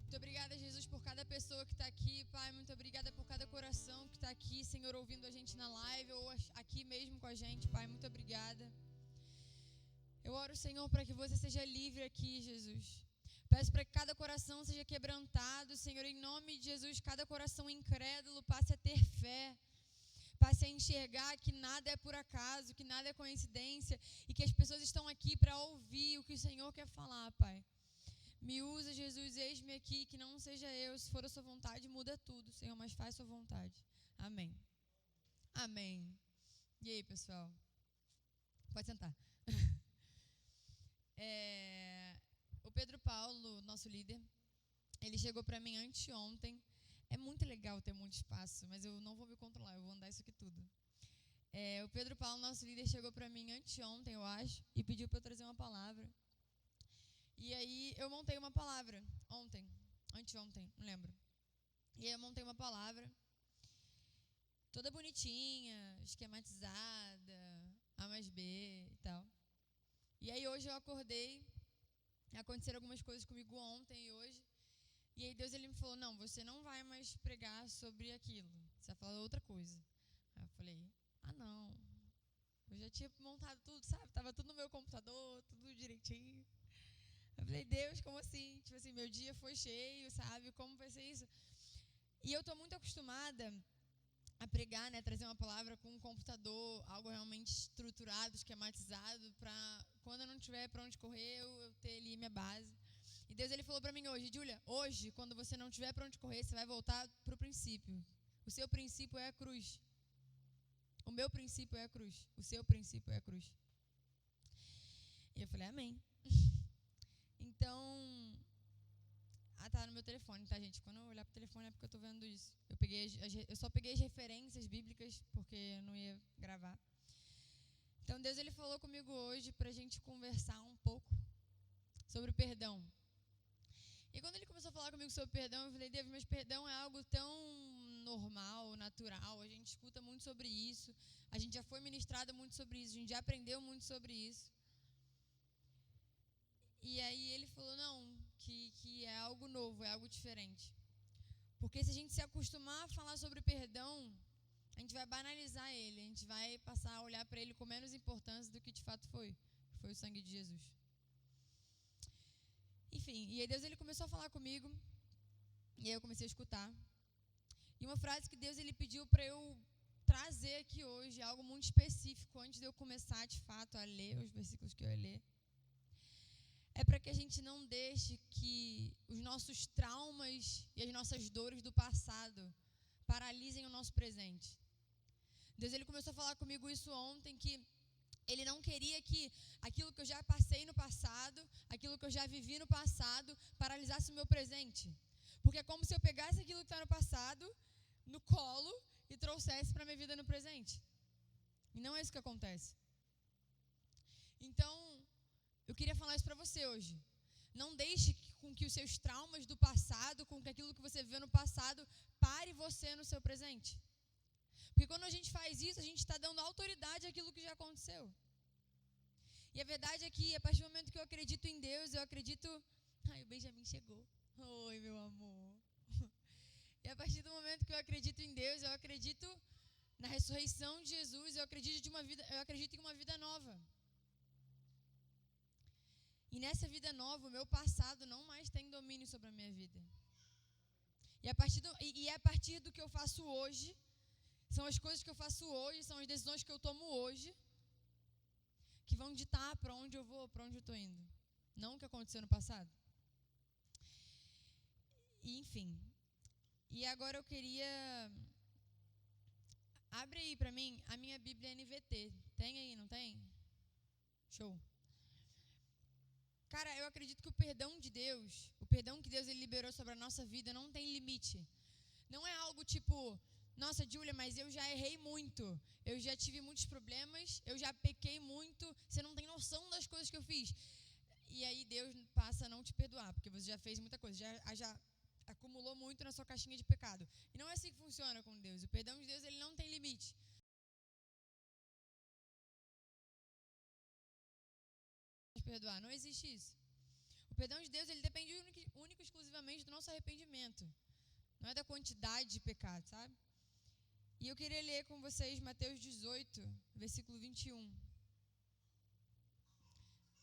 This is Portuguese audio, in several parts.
Muito obrigada, Jesus, por cada pessoa que está aqui, Pai. Muito obrigada por cada coração que está aqui, Senhor, ouvindo a gente na live ou aqui mesmo com a gente, Pai. Muito obrigada. Eu oro, Senhor, para que você seja livre aqui, Jesus. Peço para que cada coração seja quebrantado, Senhor, em nome de Jesus. Cada coração incrédulo passe a ter fé, passe a enxergar que nada é por acaso, que nada é coincidência e que as pessoas estão aqui para ouvir o que o Senhor quer falar, Pai. Me usa, Jesus, eis-me aqui, que não seja eu, se for a sua vontade, muda tudo, Senhor, mas faz a sua vontade. Amém. Amém. E aí, pessoal? Pode sentar. O Pedro Paulo, nosso líder, ele chegou para mim anteontem. É muito legal ter muito espaço, mas eu não vou me controlar, eu vou andar isso aqui tudo. O Pedro Paulo, nosso líder, chegou para mim anteontem, eu acho, e pediu para eu trazer uma palavra. E aí eu montei uma palavra anteontem, não lembro. E aí eu montei uma palavra, toda bonitinha, esquematizada, A mais B e tal. E aí hoje eu acordei, aconteceram algumas coisas comigo ontem e hoje. E aí Deus ele me falou, não, você não vai mais pregar sobre aquilo, você vai falar outra coisa. Aí eu falei, não, eu já tinha montado tudo, sabe? Tava tudo no meu computador, tudo direitinho. Eu falei, Deus, como assim? Tipo assim, meu dia foi cheio, sabe? Como vai ser isso? E eu tô muito acostumada a pregar, né? Trazer uma palavra com um computador, algo realmente estruturado, esquematizado, pra quando eu não tiver pra onde correr, eu ter ali minha base. E Deus, ele falou pra mim hoje, Júlia, hoje, quando você não tiver pra onde correr, você vai voltar pro princípio. O seu princípio é a cruz. O meu princípio é a cruz. O seu princípio é a cruz. E eu falei, amém. Então, tá no meu telefone, tá, gente? Quando eu olhar pro telefone é porque eu tô vendo isso. Eu só peguei as referências bíblicas, porque eu não ia gravar. Então, Deus, ele falou comigo hoje pra gente conversar um pouco sobre perdão. E quando ele começou a falar comigo sobre perdão, eu falei, Deus, mas perdão é algo tão normal, natural, a gente escuta muito sobre isso, a gente já foi ministrado muito sobre isso, a gente já aprendeu muito sobre isso. E aí ele falou, não, que é algo novo, é algo diferente. Porque se a gente se acostumar a falar sobre perdão, a gente vai banalizar ele, a gente vai passar a olhar para ele com menos importância do que de fato foi, que foi o sangue de Jesus. Enfim, e aí Deus ele começou a falar comigo, e aí eu comecei a escutar. E uma frase que Deus ele pediu para eu trazer aqui hoje, algo muito específico, antes de eu começar de fato a ler os versículos que eu ia ler, é para que a gente não deixe que os nossos traumas e as nossas dores do passado paralisem o nosso presente. Deus ele começou a falar comigo isso ontem, que ele não queria que aquilo que eu já passei no passado, aquilo que eu já vivi no passado, paralisasse o meu presente. Porque é como se eu pegasse aquilo que está no passado, no colo, e trouxesse para a minha vida no presente. E não é isso que acontece. Então, eu queria falar isso para você hoje. Não deixe com que os seus traumas do passado, com que aquilo que você viveu no passado, pare você no seu presente. Porque quando a gente faz isso, a gente está dando autoridade àquilo que já aconteceu. E a verdade é que, a partir do momento que eu acredito em Deus, eu acredito... Ai, o Benjamin chegou. Oi, meu amor. E a partir do momento que eu acredito em Deus, eu acredito na ressurreição de Jesus, eu acredito em uma vida nova. E nessa vida nova, o meu passado não mais tem domínio sobre a minha vida. E é a partir do que eu faço hoje, são as coisas que eu faço hoje, são as decisões que eu tomo hoje, que vão ditar para onde eu vou, para onde eu estou indo. Não o que aconteceu no passado. E, enfim. E agora eu queria... Abre aí para mim a minha Bíblia NVT. Tem aí, não tem? Show. Cara, eu acredito que o perdão de Deus, o perdão que Deus ele liberou sobre a nossa vida não tem limite. Não é algo tipo, nossa, Júlia, mas eu já errei muito, eu já tive muitos problemas, eu já pequei muito, você não tem noção das coisas que eu fiz. E aí Deus passa a não te perdoar, porque você já fez muita coisa, já acumulou muito na sua caixinha de pecado. E não é assim que funciona com Deus. O perdão de Deus ele não tem limite. Perdoar, não existe isso. O perdão de Deus ele depende única e exclusivamente do nosso nosso arrependimento, não é da quantidade de pecado, sabe? E eu queria ler com vocês Mateus 18, versículo 21.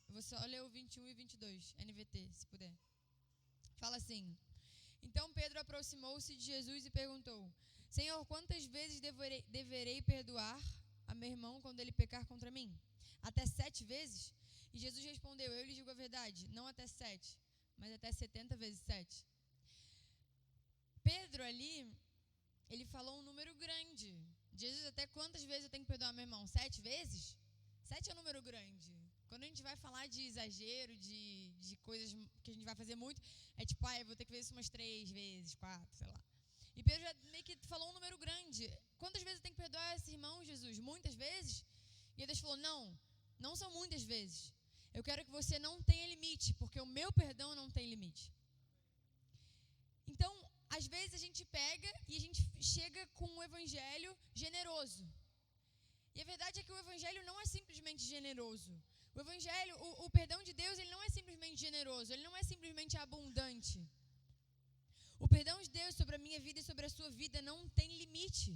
Eu vou só ler o 21 e 22, NVT, se puder. Fala assim: Então Pedro aproximou-se de Jesus e perguntou: Senhor, quantas vezes deverei perdoar a meu irmão quando ele pecar contra mim? Até 7 vezes? E Jesus respondeu: Eu lhes digo a verdade, não até 7, mas até 70 vezes 7. Pedro ali, ele falou um número grande. Jesus, até quantas vezes eu tenho que perdoar meu irmão? 7 vezes? 7 é um número grande. Quando a gente vai falar de exagero, de coisas que a gente vai fazer muito, é tipo, eu vou ter que fazer isso umas 3 vezes, 4, sei lá. E Pedro já meio que falou um número grande. Quantas vezes eu tenho que perdoar esse irmão, Jesus? Muitas vezes? E Deus falou, não são muitas vezes. Eu quero que você não tenha limite, porque o meu perdão não tem limite. Então, às vezes a gente pega e a gente chega com um evangelho generoso. E a verdade é que o evangelho não é simplesmente generoso. O evangelho, o perdão de Deus, ele não é simplesmente generoso, ele não é simplesmente abundante. O perdão de Deus sobre a minha vida e sobre a sua vida não tem limite.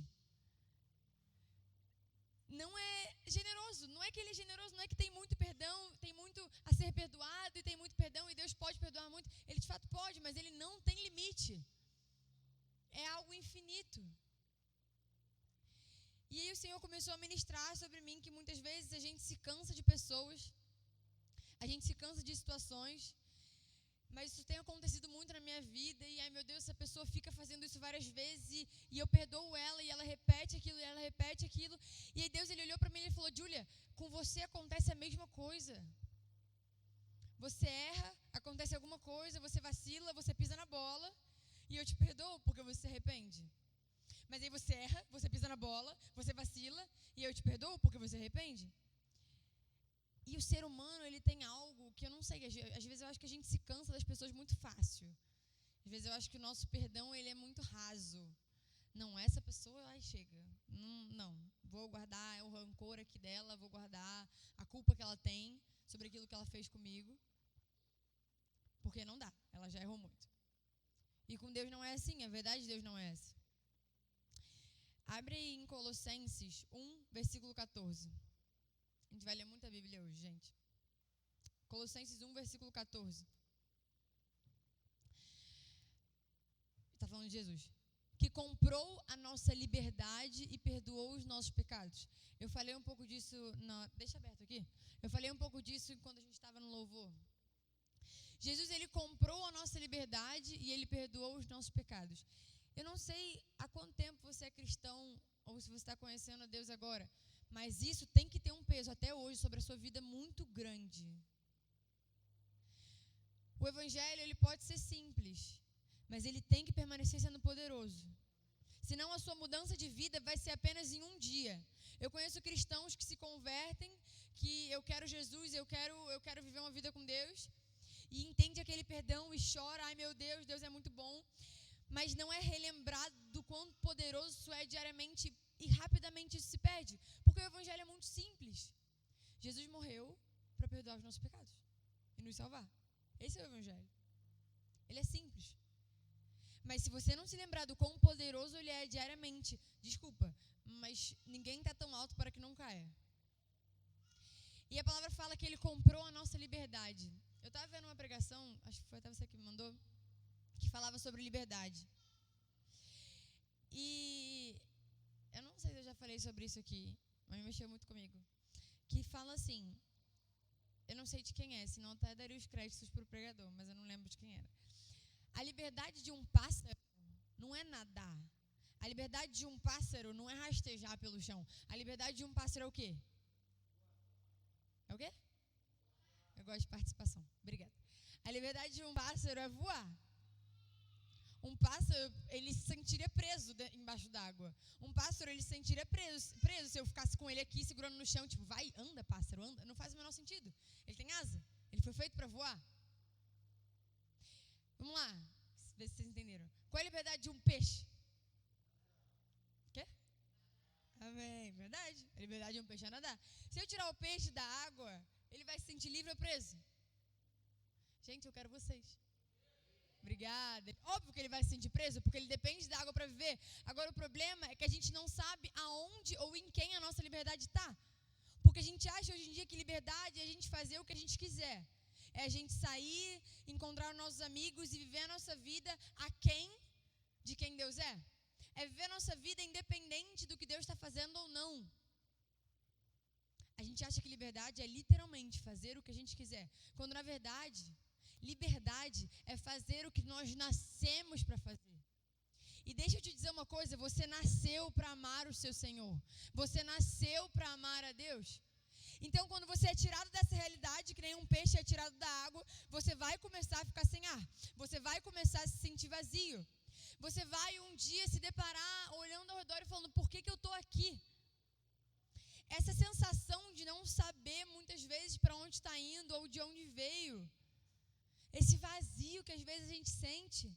Não é generoso, não é que ele é generoso, não é que tem muito perdão, tem muito a ser perdoado e tem muito perdão e Deus pode perdoar muito. Ele de fato pode, mas ele não tem limite. É algo infinito. E aí o Senhor começou a ministrar sobre mim que muitas vezes a gente se cansa de pessoas, a gente se cansa de situações, mas isso tem acontecido muito na minha vida e, ai meu Deus, essa pessoa fica fazendo isso várias vezes e eu perdoo ela e ela repete aquilo e ela repete aquilo. E aí Deus, ele olhou para mim e ele falou, Júlia, com você acontece a mesma coisa. Você erra, acontece alguma coisa, você vacila, você pisa na bola e eu te perdoo porque você se arrepende. Mas aí você erra, você pisa na bola, você vacila e eu te perdoo porque você se arrepende. E o ser humano, ele tem algo que eu não sei, às vezes eu acho que a gente se cansa das pessoas muito fácil. Às vezes eu acho que o nosso perdão, ele é muito raso. Não, essa pessoa, chega. Não, vou guardar o rancor aqui dela, vou guardar a culpa que ela tem sobre aquilo que ela fez comigo. Porque não dá, ela já errou muito. E com Deus não é assim, a verdade de Deus não é essa. Abre aí em Colossenses 1, versículo 14. A gente vai ler muita Bíblia hoje, gente. Colossenses 1, versículo 14. Está falando de Jesus. Que comprou a nossa liberdade e perdoou os nossos pecados. Eu falei um pouco disso... Deixa aberto aqui. Eu falei um pouco disso quando a gente estava no louvor. Jesus, ele comprou a nossa liberdade e ele perdoou os nossos pecados. Eu não sei há quanto tempo você é cristão ou se você está conhecendo a Deus agora, mas isso tem que ter um peso até hoje sobre a sua vida muito grande. O evangelho, ele pode ser simples, mas ele tem que permanecer sendo poderoso. Senão a sua mudança de vida vai ser apenas em um dia. Eu conheço cristãos que se convertem, que eu quero Jesus, eu quero viver uma vida com Deus, e entende aquele perdão e chora, ai meu Deus, Deus é muito bom, mas não é relembrado do quão poderoso isso é diariamente e rapidamente isso se perde, porque o evangelho é muito simples. Jesus morreu para perdoar os nossos pecados e nos salvar. Esse é o evangelho. Ele é simples. Mas se você não se lembrar do quão poderoso ele é diariamente, desculpa, mas ninguém está tão alto para que não caia. E a palavra fala que ele comprou a nossa liberdade. Eu estava vendo uma pregação, acho que foi até você que me mandou, que falava sobre liberdade. E eu não sei se eu já falei sobre isso aqui, mas mexeu muito comigo. Que fala assim, eu não sei de quem é, senão até daria os créditos para o pregador, mas eu não lembro de quem era. A liberdade de um pássaro não é nadar. A liberdade de um pássaro não é rastejar pelo chão. A liberdade de um pássaro é o quê? É o quê? Eu gosto de participação. Obrigada. A liberdade de um pássaro é voar. Um pássaro, ele se sentiria preso embaixo d'água. Um pássaro, ele se sentiria preso se eu ficasse com ele aqui segurando no chão, tipo, vai, anda, pássaro, anda. Não faz o menor sentido. Ele tem asa. Ele foi feito para voar. Vamos lá, ver se vocês entenderam. Qual é a liberdade de um peixe? Quê? Amém, verdade. A liberdade de um peixe é nadar. Se eu tirar o peixe da água, ele vai se sentir livre ou preso? Gente, eu quero vocês. Obrigada. obrigada. Óbvio que ele vai se sentir preso, porque ele depende da água para viver. Agora, o problema é que a gente não sabe aonde ou em quem a nossa liberdade está. Porque a gente acha hoje em dia que liberdade é a gente fazer o que a gente quiser. É a gente sair, encontrar os nossos amigos e viver a nossa vida de quem Deus é. É viver a nossa vida independente do que Deus está fazendo ou não. A gente acha que liberdade é literalmente fazer o que a gente quiser. Quando, na verdade, liberdade é fazer o que nós nascemos para fazer. E deixa eu te dizer uma coisa, você nasceu para amar o seu Senhor. Você nasceu para amar a Deus. Então, quando você é tirado dessa realidade, que nem um peixe é tirado da água, você vai começar a ficar sem ar. Você vai começar a se sentir vazio. Você vai um dia se deparar olhando ao redor e falando, por que eu estou aqui? Essa sensação de não saber muitas vezes para onde está indo ou de onde veio. Esse vazio que às vezes a gente sente.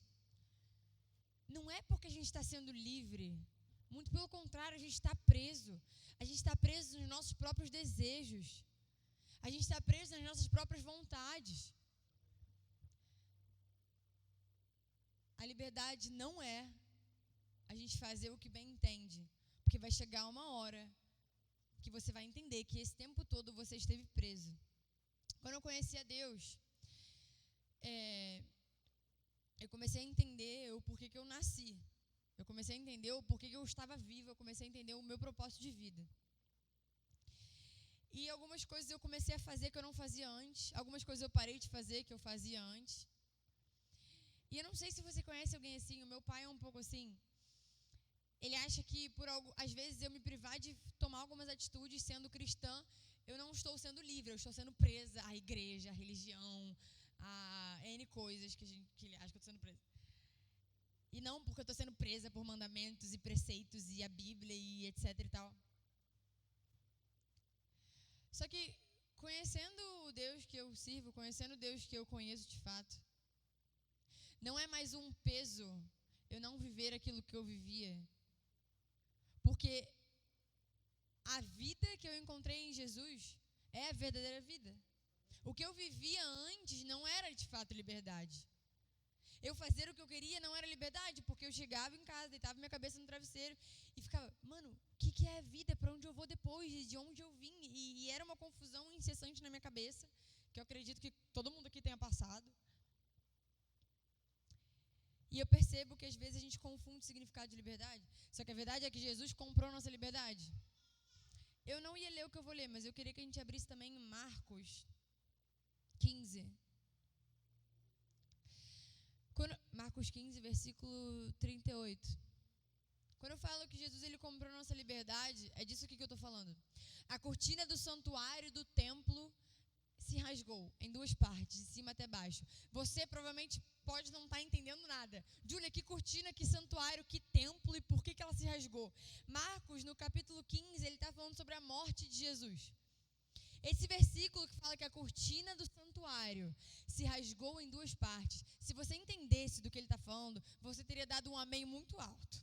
Não é porque a gente está sendo livre. Muito pelo contrário, a gente está preso. A gente está preso nos nossos próprios desejos. A gente está preso nas nossas próprias vontades. A liberdade não é a gente fazer o que bem entende. Porque vai chegar uma hora que você vai entender que esse tempo todo você esteve preso. Quando eu conheci a Deus, eu comecei a entender o porquê que eu nasci. Eu comecei a entender o porquê que eu estava viva. Eu comecei a entender o meu propósito de vida. E algumas coisas eu comecei a fazer que eu não fazia antes. Algumas coisas eu parei de fazer que eu fazia antes. E eu não sei se você conhece alguém assim. O meu pai é um pouco assim. Ele acha que às vezes eu me privar de tomar algumas atitudes sendo cristã, eu não estou sendo livre, eu estou sendo presa à igreja, à religião, a N coisas que ele acha que eu estou sendo presa. E não porque eu estou sendo presa por mandamentos e preceitos e a Bíblia e etc e tal. Só que conhecendo o Deus que eu sirvo, conhecendo o Deus que eu conheço de fato, não é mais um peso eu não viver aquilo que eu vivia. Porque a vida que eu encontrei em Jesus é a verdadeira vida. O que eu vivia antes não era de fato liberdade. Eu fazer o que eu queria não era liberdade, porque eu chegava em casa, deitava minha cabeça no travesseiro e ficava, mano, o que é a vida? Para onde eu vou depois? De onde eu vim? E era uma confusão incessante na minha cabeça, que eu acredito que todo mundo aqui tenha passado. E eu percebo que às vezes a gente confunde o significado de liberdade. Só que a verdade é que Jesus comprou a nossa liberdade. Eu não ia ler o que eu vou ler, mas eu queria que a gente abrisse também em Marcos 15. Marcos 15, versículo 38. Quando eu falo que Jesus ele comprou a nossa liberdade, é disso aqui que eu estou falando. A cortina do santuário do templo se rasgou em duas partes, de cima até baixo. Você provavelmente pode não estar entendendo nada. Júlia, que cortina, que santuário, que templo e por que ela se rasgou? Marcos, no capítulo 15, ele está falando sobre a morte de Jesus. Esse versículo que fala que a cortina do santuário se rasgou em duas partes. Se você entendesse do que ele está falando, você teria dado um amém muito alto.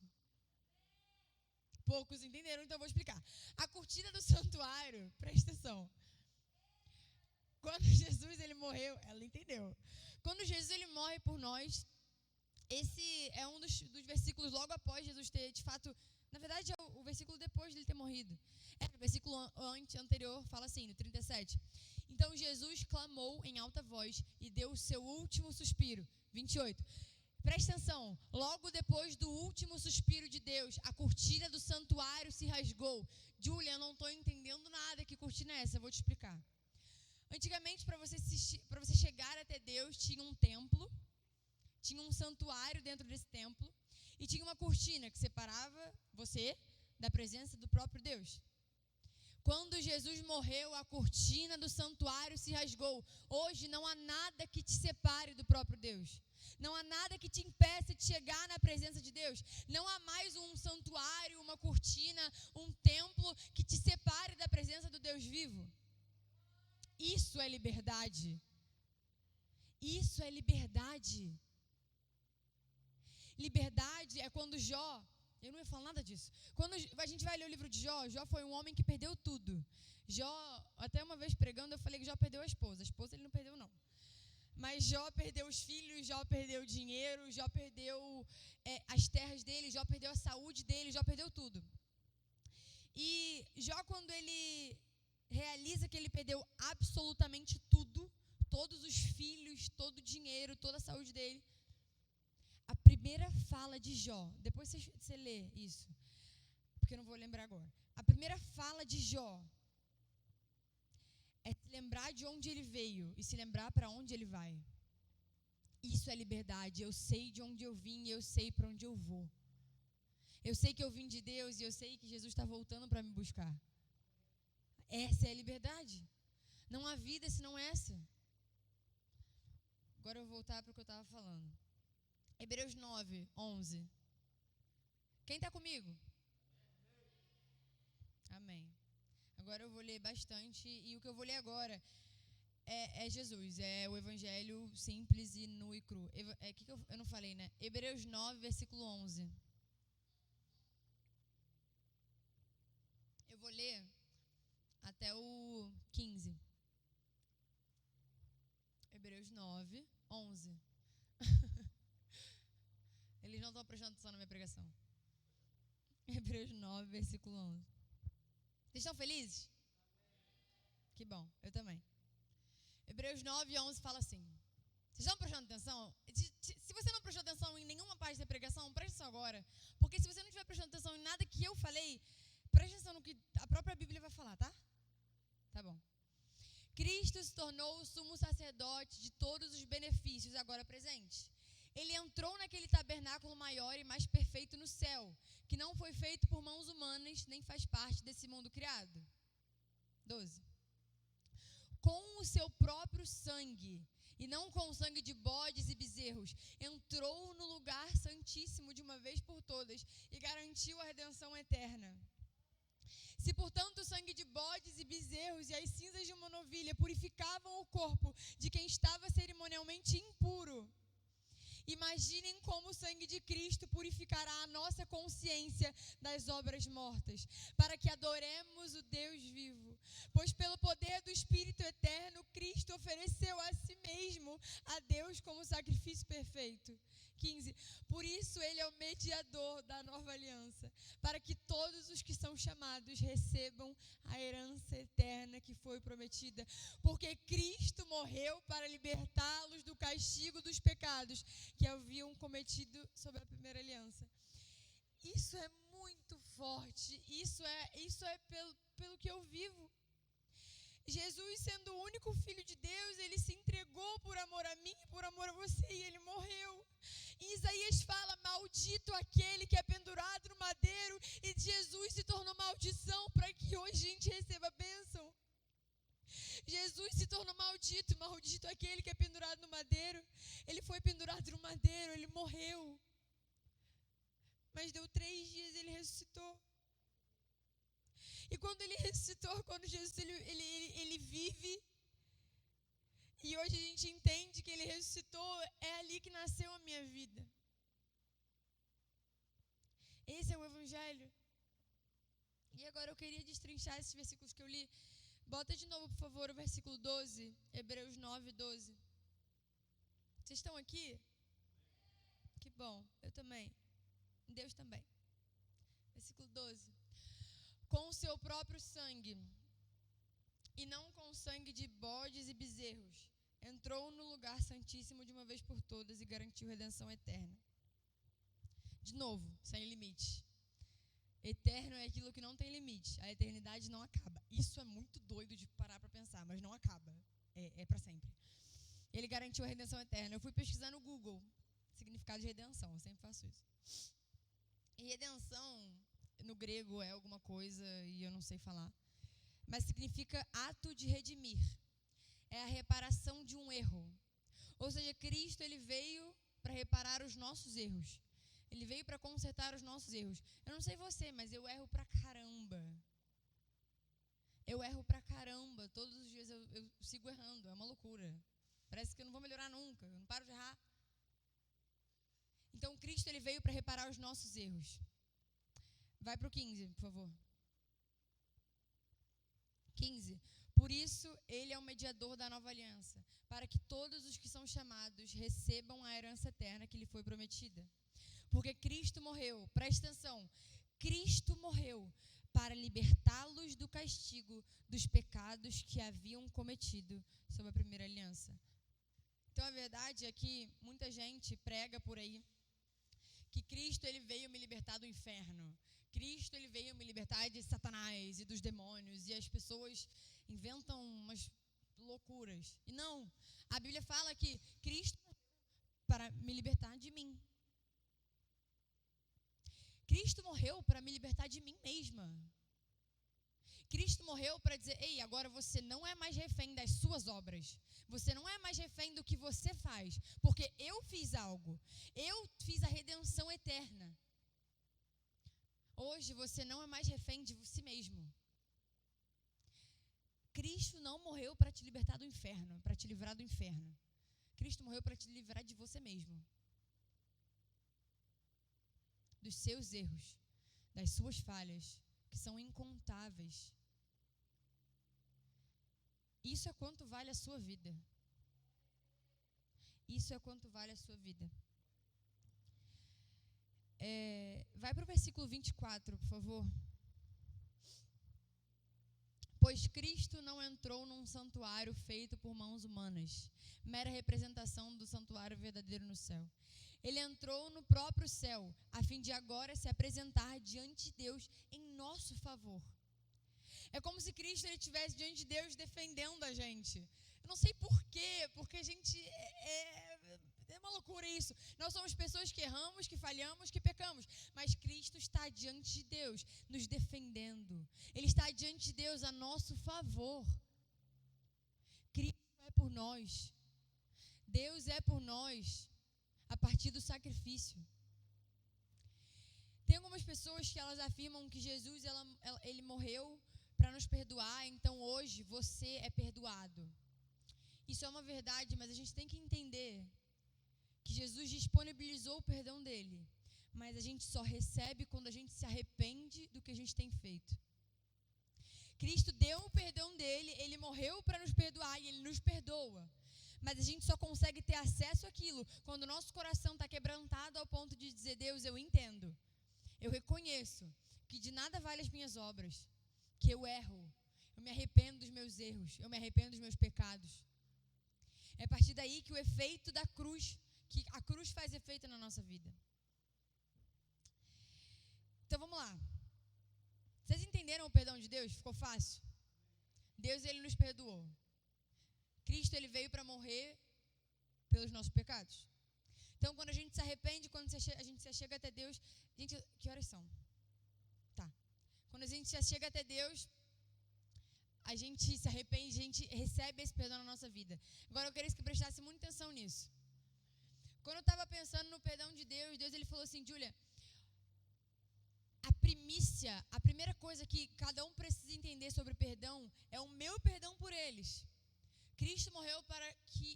Poucos entenderam, então eu vou explicar. A cortina do santuário, presta atenção. Quando Jesus ele morreu, ela entendeu. Quando Jesus ele morre por nós, esse é um dos versículos logo após Jesus ter, de fato, na verdade é o versículo depois de ele ter morrido. O versículo anterior fala assim, no 37. Então Jesus clamou em alta voz e deu o seu último suspiro. 28. Presta atenção, logo depois do último suspiro de Deus, a cortina do santuário se rasgou. Júlia, eu não estou entendendo nada, que cortina é essa? Eu vou te explicar. Antigamente, para você chegar até Deus, tinha um templo, tinha um santuário dentro desse templo e tinha uma cortina que separava você da presença do próprio Deus. Quando Jesus morreu, a cortina do santuário se rasgou. Hoje não há nada que te separe do próprio Deus. Não há nada que te impeça de chegar na presença de Deus. Não há mais um santuário, uma cortina, um templo que te separe da presença do Deus vivo. Isso é liberdade. Isso é liberdade. Liberdade é quando Jó, eu não ia falar nada disso. Quando a gente vai ler o livro de Jó, Jó foi um homem que perdeu tudo. Jó, até uma vez pregando, eu falei que Jó perdeu a esposa. A esposa ele não perdeu, não. Mas Jó perdeu os filhos, Jó perdeu o dinheiro, Jó perdeu as terras dele, Jó perdeu a saúde dele, Jó perdeu tudo. E Jó, quando ele realiza que ele perdeu absolutamente tudo, todos os filhos, todo o dinheiro, toda a saúde dele, a primeira fala de Jó, depois você lê isso, porque eu não vou lembrar agora. A primeira fala de Jó é se lembrar de onde ele veio e se lembrar para onde ele vai. Isso é liberdade. Eu sei de onde eu vim e eu sei para onde eu vou. Eu sei que eu vim de Deus e eu sei que Jesus está voltando para me buscar. Essa é a liberdade. Não há vida senão essa. Agora eu vou voltar para o que eu estava falando. Hebreus 9, 11. Quem está comigo? Amém. Agora eu vou ler bastante, e o que eu vou ler agora é Jesus, é o evangelho simples e nu e cru. Que eu não falei, né? Hebreus 9, versículo 11. Eu vou ler até o 15. Hebreus 9, 11. Eles não estão prestando atenção na minha pregação. Hebreus 9, versículo 11. Vocês estão felizes? Que bom, eu também. Hebreus 9, 11 fala assim. Vocês estão prestando atenção? Se você não prestou atenção em nenhuma parte da pregação, preste atenção agora. Porque se você não estiver prestando atenção em nada que eu falei, preste atenção no que a própria Bíblia vai falar, tá? Tá bom. Cristo se tornou o sumo sacerdote de todos os benefícios agora presentes. Ele entrou naquele tabernáculo maior e mais perfeito no céu, que não foi feito por mãos humanas, nem faz parte desse mundo criado. 12. Com o seu próprio sangue, e não com o sangue de bodes e bezerros, entrou no lugar santíssimo de uma vez por todas e garantiu a redenção eterna. Se, portanto, o sangue de bodes e bezerros e as cinzas de uma novilha purificavam o corpo de quem estava cerimonialmente impuro, imaginem como o sangue de Cristo purificará a nossa consciência das obras mortas, para que adoremos o Deus vivo. Pois pelo poder do Espírito eterno, Cristo ofereceu a si mesmo a Deus como sacrifício perfeito. 15. Por isso ele é o mediador da nova aliança, para que todos os que são chamados recebam a herança eterna que foi prometida. Porque Cristo morreu para libertá-los do castigo dos pecados que haviam cometido sob a primeira aliança. Isso é muito forte, isso é pelo que eu vivo. Jesus, sendo o único Filho de Deus, ele se entregou por amor a mim e por amor a você, e ele morreu. E Isaías fala, maldito aquele que é pendurado no madeiro, e Jesus se tornou maldição para que hoje a gente receba a bênção. Jesus se tornou maldito, maldito aquele que é pendurado no madeiro. Ele foi pendurado no madeiro, ele morreu. Mas deu 3 dias e ele ressuscitou. E quando ele ressuscitou, quando Jesus ele vive, e hoje a gente entende que ele ressuscitou, é ali que nasceu a minha vida. Esse é o Evangelho. E agora eu queria destrinchar esses versículos que eu li. Bota de novo, por favor, o versículo 12, Hebreus 9, 12. Vocês estão aqui? Que bom, eu também. Deus também. Versículo 12. Com o seu próprio sangue, e não com o sangue de bodes e bezerros, entrou no lugar santíssimo de uma vez por todas e garantiu redenção eterna. De novo, sem limite. Eterno é aquilo que não tem limite. A eternidade não acaba. Isso é muito doido de parar para pensar, mas não acaba. É para sempre. Ele garantiu a redenção eterna. Eu fui pesquisar no Google significado de redenção. Eu sempre faço isso. E redenção, no grego, é alguma coisa e eu não sei falar. Mas significa ato de redimir. É a reparação de um erro. Ou seja, Cristo ele veio para reparar os nossos erros. Ele veio para consertar os nossos erros. Eu não sei você, mas eu erro pra caramba. Eu erro pra caramba. Todos os dias eu sigo errando. É uma loucura. Parece que eu não vou melhorar nunca. Eu não paro de errar. Então, Cristo ele veio para reparar os nossos erros. Vai pro 15, por favor. 15. Por isso, ele é o mediador da nova aliança, para que todos os que são chamados recebam a herança eterna que lhe foi prometida. Porque Cristo morreu, presta atenção, Cristo morreu para libertá-los do castigo dos pecados que haviam cometido sob a primeira aliança. Então, a verdade é que muita gente prega por aí que Cristo ele veio me libertar do inferno. Cristo ele veio me libertar de Satanás e dos demônios. E as pessoas inventam umas loucuras. E não, a Bíblia fala que Cristo para me libertar de mim. Cristo morreu para me libertar de mim mesma. Cristo morreu para dizer, ei, agora você não é mais refém das suas obras. Você não é mais refém do que você faz. Porque eu fiz algo. Eu fiz a redenção eterna. Hoje você não é mais refém de si mesmo. Cristo não morreu para te libertar do inferno, para te livrar do inferno. Cristo morreu para te livrar de você mesmo. Dos seus erros, das suas falhas, que são incontáveis. Isso é quanto vale a sua vida. Isso é quanto vale a sua vida. Vai para o versículo 24, por favor. Pois Cristo não entrou num santuário feito por mãos humanas, mera representação do santuário verdadeiro no céu. Ele entrou no próprio céu, a fim de agora se apresentar diante de Deus em nosso favor. É como se Cristo ele estivesse diante de Deus defendendo a gente. Eu não sei por quê, porque a gente é uma loucura isso. Nós somos pessoas que erramos, que falhamos, que pecamos. Mas Cristo está diante de Deus, nos defendendo. Ele está diante de Deus a nosso favor. Cristo é por nós. Deus é por nós, a partir do sacrifício. Tem algumas pessoas que elas afirmam que Jesus ele morreu para nos perdoar, então hoje você é perdoado. Isso é uma verdade, mas a gente tem que entender que Jesus disponibilizou o perdão dele, mas a gente só recebe quando a gente se arrepende do que a gente tem feito. Cristo deu o perdão dele, ele morreu para nos perdoar e ele nos perdoa. Mas a gente só consegue ter acesso àquilo quando o nosso coração está quebrantado ao ponto de dizer, Deus, eu entendo, eu reconheço que de nada vale as minhas obras, que eu erro, eu me arrependo dos meus erros, eu me arrependo dos meus pecados. É a partir daí que o efeito da cruz, que a cruz faz efeito na nossa vida. Então vamos lá. Vocês entenderam o perdão de Deus? Ficou fácil? Deus ele nos perdoou. Cristo ele veio para morrer pelos nossos pecados. Então quando a gente se arrepende, quando a gente se chega até Deus, gente, que horas são? Tá. Quando a gente se chega até Deus, a gente se arrepende, a gente recebe esse perdão na nossa vida. Agora eu queria que prestasse muita atenção nisso. Quando eu estava pensando no perdão de Deus, Deus ele falou assim, Júlia, a primeira coisa que cada um precisa entender sobre perdão é o meu perdão por eles. Cristo morreu para que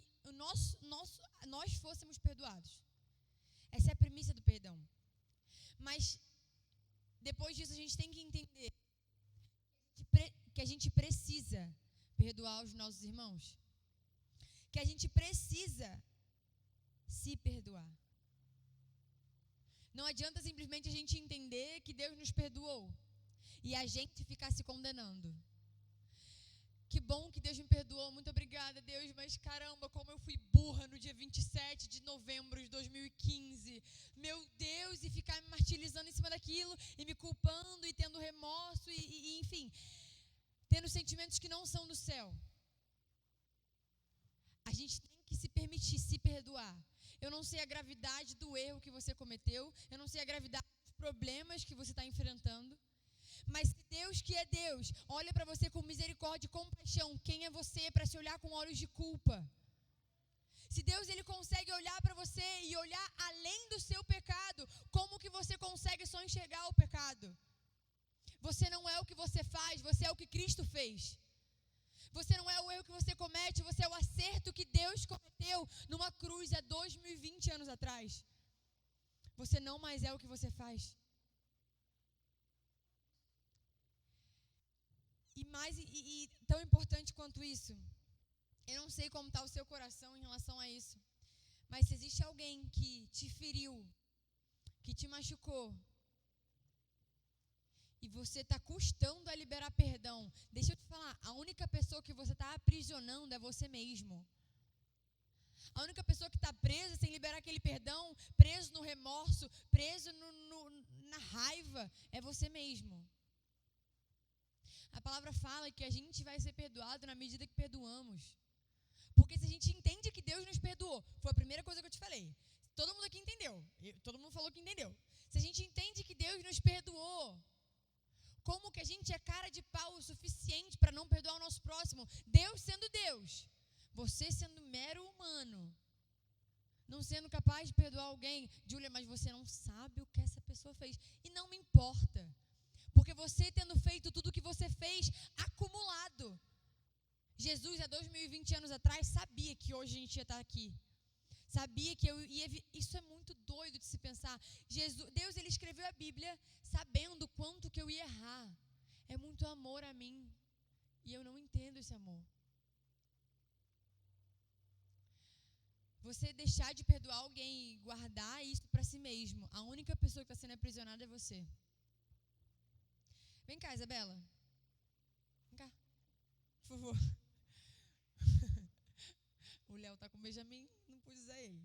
nós fôssemos perdoados. Essa é a premissa do perdão. Mas depois disso a gente tem que entender que a gente precisa perdoar os nossos irmãos. Que a gente precisa se perdoar. Não adianta simplesmente a gente entender que Deus nos perdoou e a gente ficar se condenando. Que bom que Deus me perdoou, muito obrigada, Deus, mas caramba, como eu fui burra no dia 27 de novembro de 2015. Meu Deus, e ficar me martirizando em cima daquilo e me culpando e tendo remorso e enfim, tendo sentimentos que não são do céu. A gente tem que se permitir se perdoar. Eu não sei a gravidade do erro que você cometeu, eu não sei a gravidade dos problemas que você está enfrentando, mas se Deus, que é Deus, olha para você com misericórdia e compaixão, quem é você para se olhar com olhos de culpa? Se Deus ele consegue olhar para você e olhar além do seu pecado, como que você consegue só enxergar o pecado? Você não é o que você faz, você é o que Cristo fez. Você não é o erro que você comete, você é o acerto que Deus cometeu numa cruz há 2020 anos atrás. Você não mais é o que você faz. E tão importante quanto isso, eu não sei como está o seu coração em relação a isso, mas se existe alguém que te feriu, que te machucou, e você está custando a liberar perdão, deixa eu te falar, a única pessoa que você está aprisionando é você mesmo. A única pessoa que está presa sem liberar aquele perdão, preso no remorso, preso na raiva, é você mesmo. A palavra fala que a gente vai ser perdoado na medida que perdoamos. Porque se a gente entende que Deus nos perdoou, foi a primeira coisa que eu te falei. Todo mundo aqui entendeu. Todo mundo falou que entendeu. Se a gente entende que Deus nos perdoou, como que a gente é cara de pau o suficiente para não perdoar o nosso próximo? Deus sendo Deus, você sendo mero humano, não sendo capaz de perdoar alguém. Júlia, mas você não sabe o que essa pessoa fez. E não me importa, porque você tendo feito tudo o que você fez, acumulado. Jesus, há 2020 anos atrás, sabia que hoje a gente ia estar aqui. Sabia que eu ia... Isso é muito doido de se pensar. Deus, ele escreveu a Bíblia sabendo quanto que eu ia errar. É muito amor a mim. E eu não entendo esse amor. Você deixar de perdoar alguém e guardar isso para si mesmo. A única pessoa que está sendo aprisionada é você. Vem cá, Isabela. Vem cá. Por favor. O Léo tá com o Benjamin, não pude usar ele.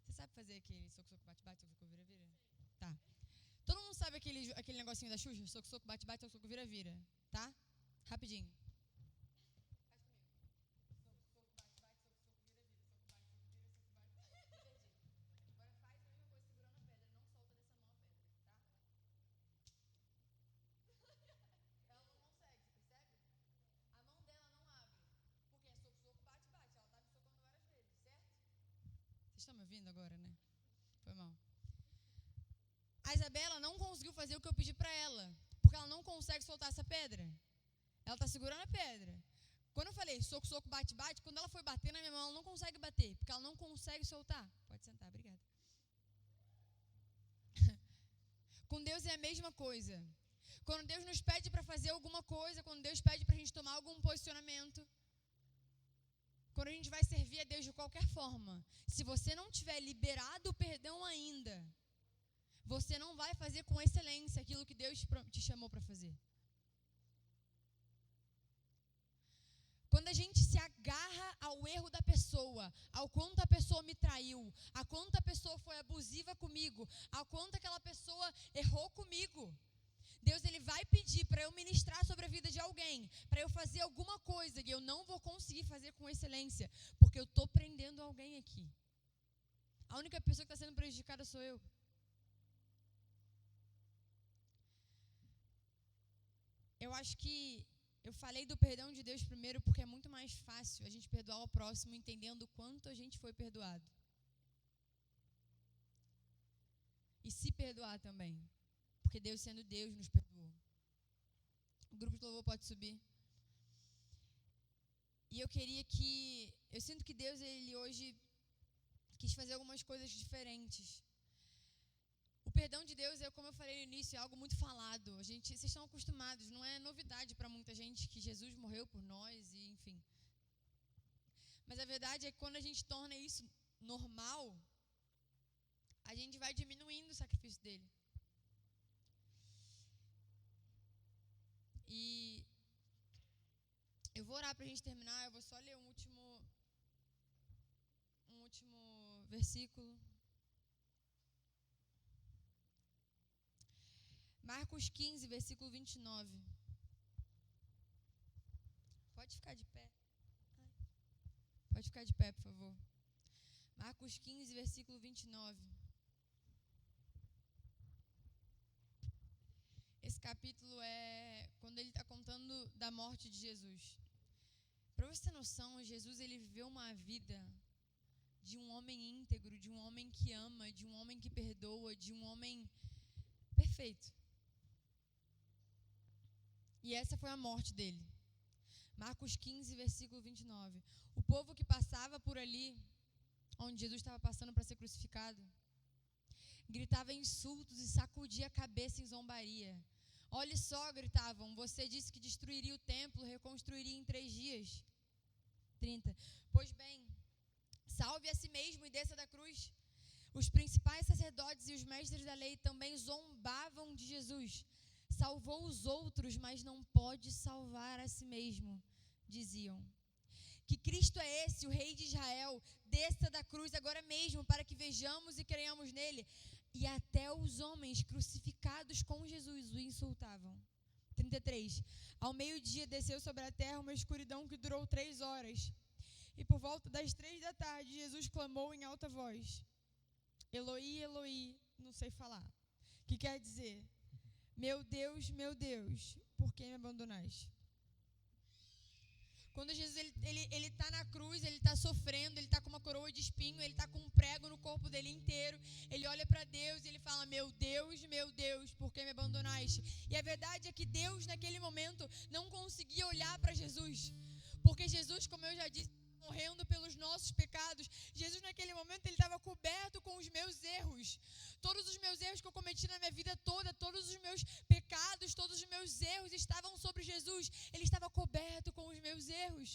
Você sabe fazer aquele soco-soco, bate-bate, soco-soco, vira-vira? Tá. Todo mundo sabe aquele negocinho da Xuxa? Soco-soco, bate-bate, soco-soco, vira-vira. Tá? Rapidinho. Vocês estão me ouvindo agora, né? Foi mal. A Isabela não conseguiu fazer o que eu pedi para ela, porque ela não consegue soltar essa pedra. Ela está segurando a pedra. Quando eu falei soco, soco, bate, bate, quando ela foi bater na minha mão, ela não consegue bater, porque ela não consegue soltar. Pode sentar, obrigada. Com Deus é a mesma coisa. Quando Deus nos pede para fazer alguma coisa, quando Deus pede para a gente tomar algum posicionamento, quando a gente vai servir a Deus de qualquer forma, se você não tiver liberado o perdão ainda, você não vai fazer com excelência aquilo que Deus te chamou para fazer. Quando a gente se agarra ao erro da pessoa, ao quanto a pessoa me traiu, a quanto a pessoa foi abusiva comigo, a quanto aquela pessoa errou comigo, Deus, ele vai pedir para eu ministrar sobre a vida de alguém, para eu fazer alguma coisa que eu não vou conseguir fazer com excelência, porque eu estou prendendo alguém aqui. A única pessoa que está sendo prejudicada sou eu. Eu acho que eu falei do perdão de Deus primeiro porque é muito mais fácil a gente perdoar o próximo entendendo o quanto a gente foi perdoado. E se perdoar também. Porque Deus sendo Deus nos perdoou. O grupo de louvor pode subir. E eu queria que... Eu sinto que Deus, ele hoje quis fazer algumas coisas diferentes. O perdão de Deus é, como eu falei no início, é algo muito falado. Vocês estão acostumados, não é novidade para muita gente que Jesus morreu por nós, e enfim. Mas a verdade é que quando a gente torna isso normal, a gente vai diminuindo o sacrifício dele. E eu vou orar para a gente terminar, eu vou só ler um último versículo. Marcos 15, versículo 29. Pode ficar de pé. Pode ficar de pé, por favor. Marcos 15, versículo 29. Esse capítulo é quando ele está contando da morte de Jesus. Para você ter noção, Jesus, ele viveu uma vida de um homem íntegro, de um homem que ama, de um homem que perdoa, de um homem perfeito. E essa foi a morte dele. Marcos 15, versículo 29. O povo que passava por ali, onde Jesus estava passando para ser crucificado, gritava insultos e sacudia a cabeça em zombaria. Olhe só, gritavam, você disse que destruiria o templo, reconstruiria em 3 dias. 30. Pois bem, salve a si mesmo e desça da cruz. Os principais sacerdotes e os mestres da lei também zombavam de Jesus. Salvou os outros, mas não pode salvar a si mesmo, diziam. Que Cristo é esse, o Rei de Israel, desça da cruz agora mesmo, para que vejamos e creiamos nele. E até os homens crucificados com Jesus o insultavam. 33. Ao meio-dia desceu sobre a terra uma escuridão que durou 3 horas. E por volta das 3 da tarde, Jesus clamou em alta voz. Eloi, Eloi, não sei falar. Que quer dizer, meu Deus, por que me abandonaste? Quando Jesus ele tá na cruz, ele está sofrendo, ele está com uma coroa de espinho, ele está com um prego no corpo dele inteiro. Ele olha para Deus e ele fala, meu Deus, por que me abandonaste? E a verdade é que Deus naquele momento não conseguia olhar para Jesus. Porque Jesus, como eu já disse, morrendo pelos nossos pecados. Jesus naquele momento ele estava coberto com os meus erros. Todos os meus erros que eu cometi na minha vida toda, todos os meus pecados, todos os meus erros estavam sobre Jesus. Ele estava coberto com os meus erros.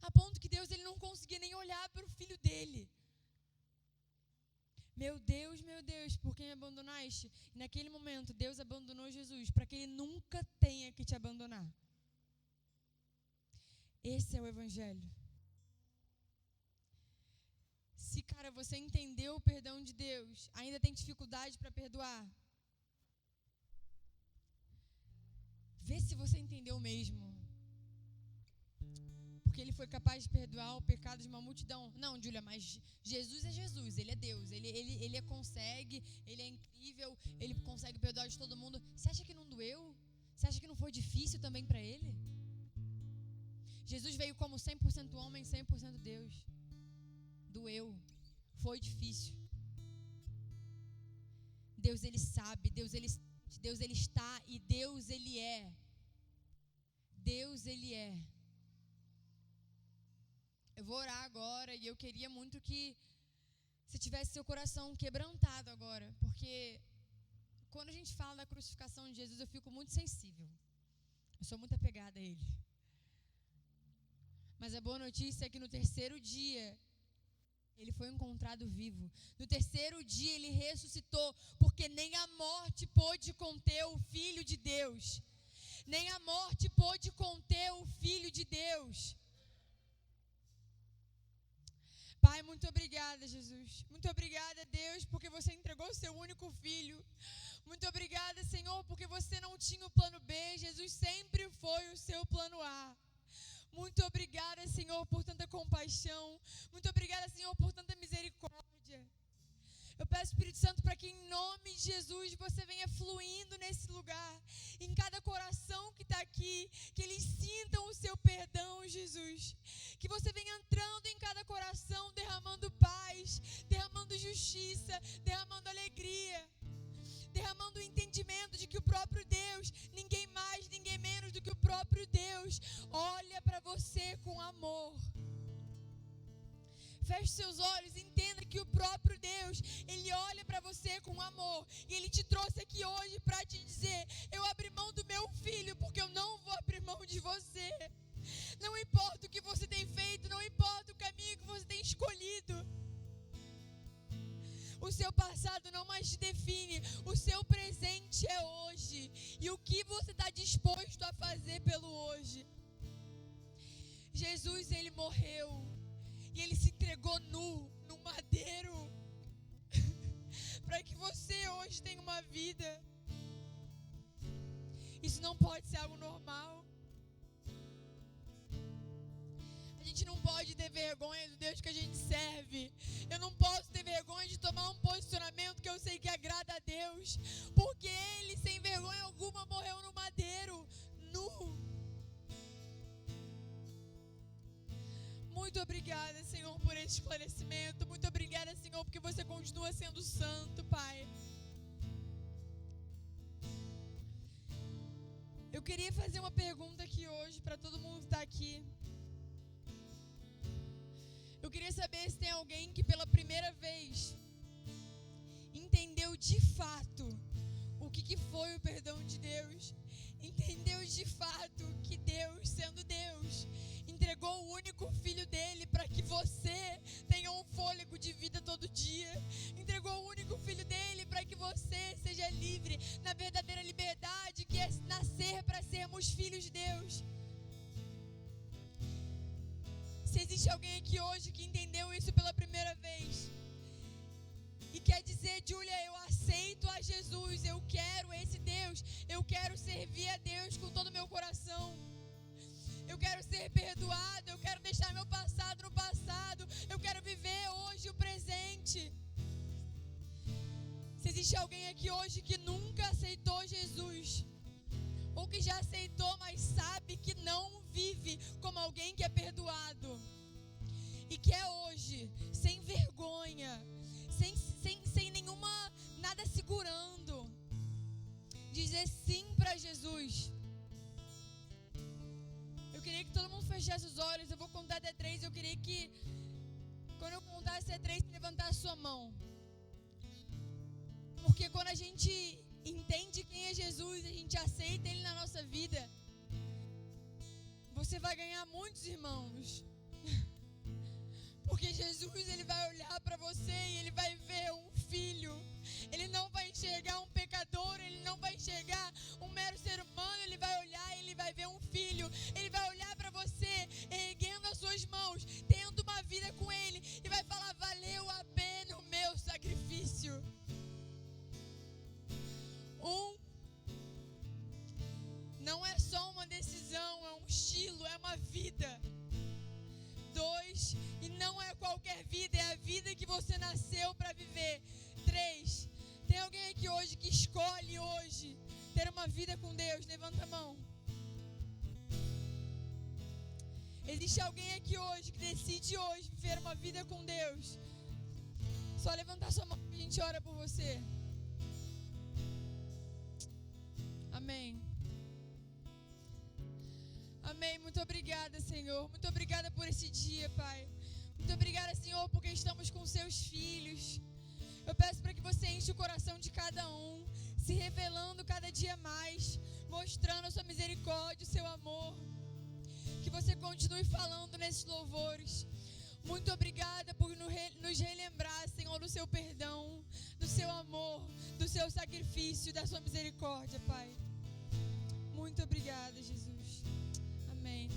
A ponto que Deus ele não conseguia nem olhar para o filho dele. Meu Deus, por que me abandonaste? E naquele momento Deus abandonou Jesus para que ele nunca tenha que te abandonar. Esse é o Evangelho. Se, cara, você entendeu o perdão de Deus, ainda tem dificuldade para perdoar, vê se você entendeu mesmo. Porque ele foi capaz de perdoar o pecado de uma multidão. Não, Júlia, mas Jesus é Jesus, ele é Deus, ele consegue, ele é incrível, ele consegue perdoar de todo mundo. Você acha que não doeu? Você acha que não foi difícil também para ele? Jesus veio como 100% homem, 100% Deus. Doeu, foi difícil. Deus ele sabe, Deus ele está e Deus ele é. Deus ele é. Eu vou orar agora e eu queria muito que você tivesse seu coração quebrantado agora, porque quando a gente fala da crucificação de Jesus eu fico muito sensível. Eu sou muito apegada a ele. Mas a boa notícia é que no 3º dia ele foi encontrado vivo. No 3º dia ele ressuscitou, porque nem a morte pôde conter o Filho de Deus. Nem a morte pôde conter o Filho de Deus. Pai, muito obrigada, Jesus. Muito obrigada, Deus, porque você entregou o seu único filho. Muito obrigada, Senhor, porque você não tinha o plano B. Jesus sempre foi o seu plano A. Muito obrigada, Senhor, por tanta compaixão. Muito obrigada, Senhor, por tanta misericórdia. Eu peço, Espírito Santo, para que em nome de Jesus você venha fluindo nesse lugar, em cada coração que está aqui, que eles sintam o seu perdão, Jesus. Que você venha entrando em cada coração, derramando paz, derramando justiça, derramando alegria, derramando o entendimento de que o próprio Deus, ninguém mais, ninguém menos do que o próprio Deus, olha para você com amor. Feche seus olhos, entenda que o próprio Deus, Ele olha para você com amor. E Ele te trouxe aqui hoje para te dizer, eu abri mão do meu filho, porque eu não vou abrir mão de você. Não importa o que você tem feito, não importa o caminho que você tem escolhido. O seu passado não mais te define, o seu presente é hoje. E o que você está disposto a fazer pelo hoje? Jesus, Ele morreu. E Ele se entregou nu, no madeiro, para que você hoje tenha uma vida. Isso não pode ser algo normal. A gente não pode ter vergonha do Deus que a gente serve. Eu não posso ter vergonha de tomar um posicionamento que eu sei que agrada a Deus, porque Ele, sem vergonha alguma, morreu no madeiro, nu. Muito obrigada, Senhor, por esse esclarecimento. Muito obrigada, Senhor, porque você continua sendo santo, Pai. Eu queria fazer uma pergunta aqui hoje para todo mundo que está aqui. Eu queria saber se tem alguém que pela primeira vez entendeu de fato o que que foi o perdão de Deus, entendeu de fato que Deus, sendo Deus, entregou o único filho dele para que você tenha um fôlego de vida todo dia. Entregou o único filho dele para que você seja livre na verdadeira liberdade que é nascer para sermos filhos de Deus. Se existe alguém aqui hoje que entendeu isso pela primeira vez e quer dizer: Júlia, eu aceito a Jesus, eu quero esse Deus, eu quero servir a Deus com todo o meu coração, eu quero ser perdoado, eu quero deixar meu passado no passado, eu quero viver hoje o presente. Se existe alguém aqui hoje que nunca aceitou Jesus, ou que já aceitou, mas sabe que não vive como alguém que é perdoado, e que é hoje, sem vergonha, sem nenhuma, nada segurando, dizer sim para Jesus. Eu queria que todo mundo fechasse os olhos. Eu vou contar até 3. Eu queria que, quando eu contasse até 3, você levantasse sua mão. Porque quando a gente entende quem é Jesus, a gente aceita Ele na nossa vida, você vai ganhar muitos irmãos. Porque Jesus, Ele vai olhar para você e Ele vai ver um filho. Ele não vai enxergar um pecador, Ele não vai enxergar um mero ser humano. Ele vai olhar e Ele vai ver um filho. Ele vai olhar para você, erguendo as suas mãos, tendo uma vida com Ele, e vai falar: valeu a pena o meu sacrifício. Não é só uma decisão, é um estilo, é uma vida. 2, e não é qualquer vida, é a vida que você nasceu para viver. 3, tem alguém aqui hoje que escolhe hoje ter uma vida com Deus? Levanta a mão. Existe alguém aqui hoje que decide hoje viver uma vida com Deus? Só levantar sua mão que a gente ora por você. Amém. Amém. Muito obrigada, Senhor. Muito obrigada por esse dia, Pai. Muito obrigada, Senhor, porque estamos com seus filhos. Eu peço para que você enche o coração de cada um, se revelando cada dia mais, mostrando a sua misericórdia, o seu amor. Que você continue falando nesses louvores. Muito obrigada por nos relembrar, Senhor, do seu perdão, do seu amor, do seu sacrifício, da sua misericórdia, Pai. Muito obrigada, Jesus. Amém.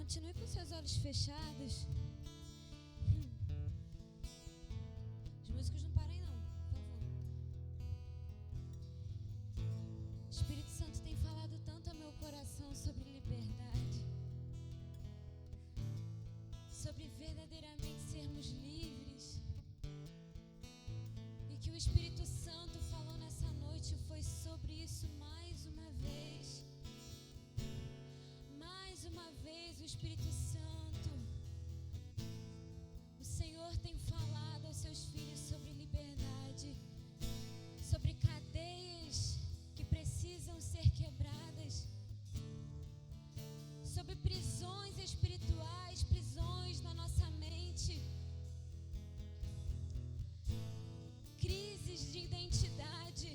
Continue com seus olhos fechados. Os músicos não parem não, por favor. O Espírito Santo tem falado tanto ao meu coração sobre liberdade, sobre verdadeiramente sermos livres. E que o Espírito Santo falou nessa noite foi sobre isso mais uma vez. Uma vez o Espírito Santo, o Senhor tem falado aos seus filhos sobre liberdade, sobre cadeias que precisam ser quebradas, sobre prisões espirituais, prisões na nossa mente, crises de identidade.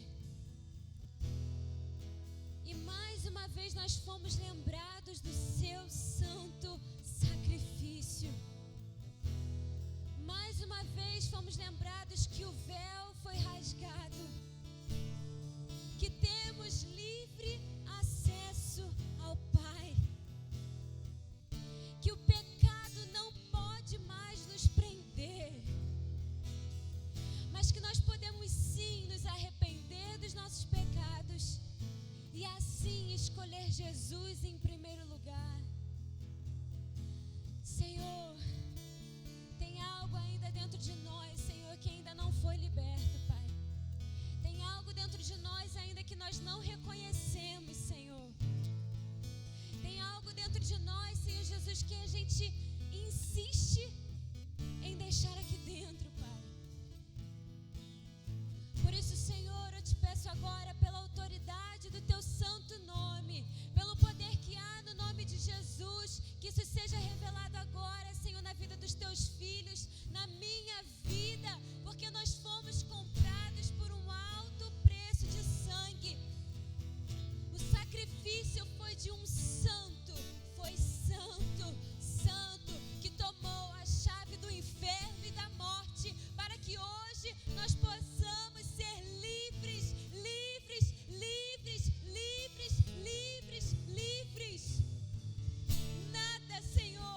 E mais uma vez nós fomos lembrados do seu santo sacrifício. Mais uma vez fomos lembrados que o véu foi rasgado, que temos livre acesso ao Pai, que o pecado não pode mais nos prender, mas que nós podemos sim nos arrepender dos nossos pecados e assim escolher Jesus em primeiro lugar. Senhor, tem algo ainda dentro de nós, Senhor, que ainda não foi liberto, Pai. Tem algo dentro de nós ainda que nós não reconhecemos, Senhor. Tem algo dentro de nós, Senhor Jesus, que a gente insiste em deixar aqui dentro, Pai. Por isso, Senhor, eu te peço agora, pela autoridade do teu santo nome, pelo poder que há no nome de Jesus, que isso seja revelado agora, Senhor, na vida dos teus filhos, na minha vida, porque nós fomos comprados por um alto preço de sangue. O sacrifício foi de um santo, foi santo, santo, que tomou a chave do inferno e da morte, para que hoje nós possamos ser livres, livres, livres, livres, livres, livres. Nada, Senhor,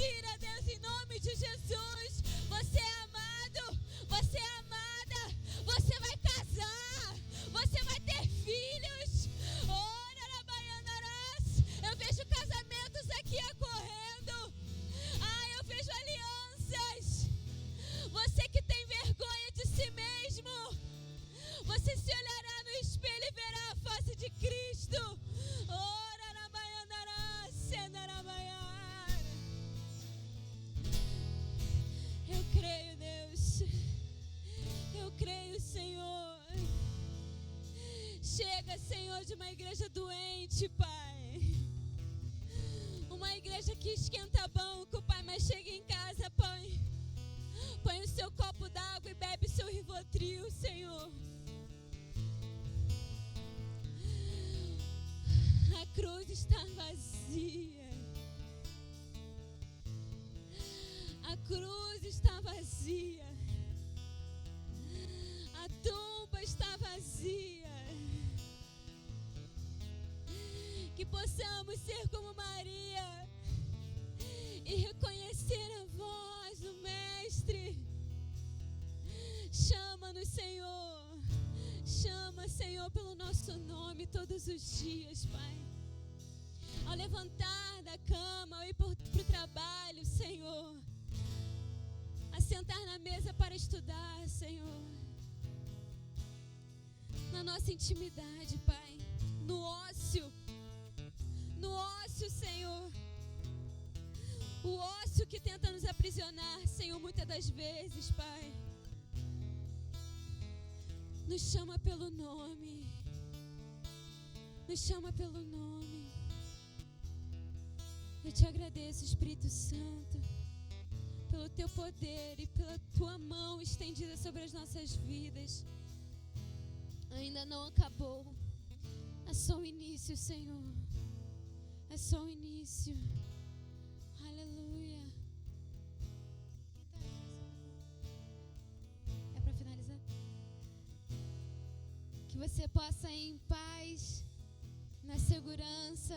mentira, Deus, em nome de Jesus. Você é amado, você é amada, você vai casar, você vai ter filhos. Ora, Rabaiandarás. Eu vejo casamentos aqui ocorrendo. Eu vejo alianças. Você que tem vergonha de si mesmo, você se olhará no espelho e verá a face de Cristo. Ora, Rabaiandarás, Senarabaiara. Eu creio, Deus. Eu creio, Senhor. Chega, Senhor, de uma igreja doente, Pai. Uma igreja que esquenta banco, Pai, mas chega em casa, Pai. Põe o seu copo d'água e bebe seu Rivotril, Senhor. A cruz está vazia. A cruz está vazia. A tumba está vazia. Que possamos ser como Maria e reconhecer a voz do Mestre. Chama-nos, Senhor. Chama, Senhor, pelo nosso nome todos os dias, Pai. Ao levantar da cama, ao ir para o trabalho, Senhor. A sentar na mesa para estudar, Senhor. Na nossa intimidade, Pai. No ócio. No ócio, Senhor. O ócio que tenta nos aprisionar, Senhor, muitas das vezes, Pai. Nos chama pelo nome. Nos chama pelo nome. Eu te agradeço, Espírito Santo, pelo teu poder e pela tua mão estendida sobre as nossas vidas. Ainda não acabou. É só o início, Senhor. É só o início. Aleluia. É para finalizar? Que você possa ir em paz, na segurança,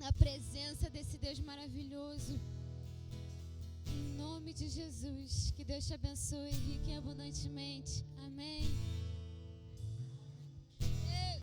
na presença desse Deus maravilhoso. Em nome de Jesus. Que Deus te abençoe rica e abundantemente. Amém.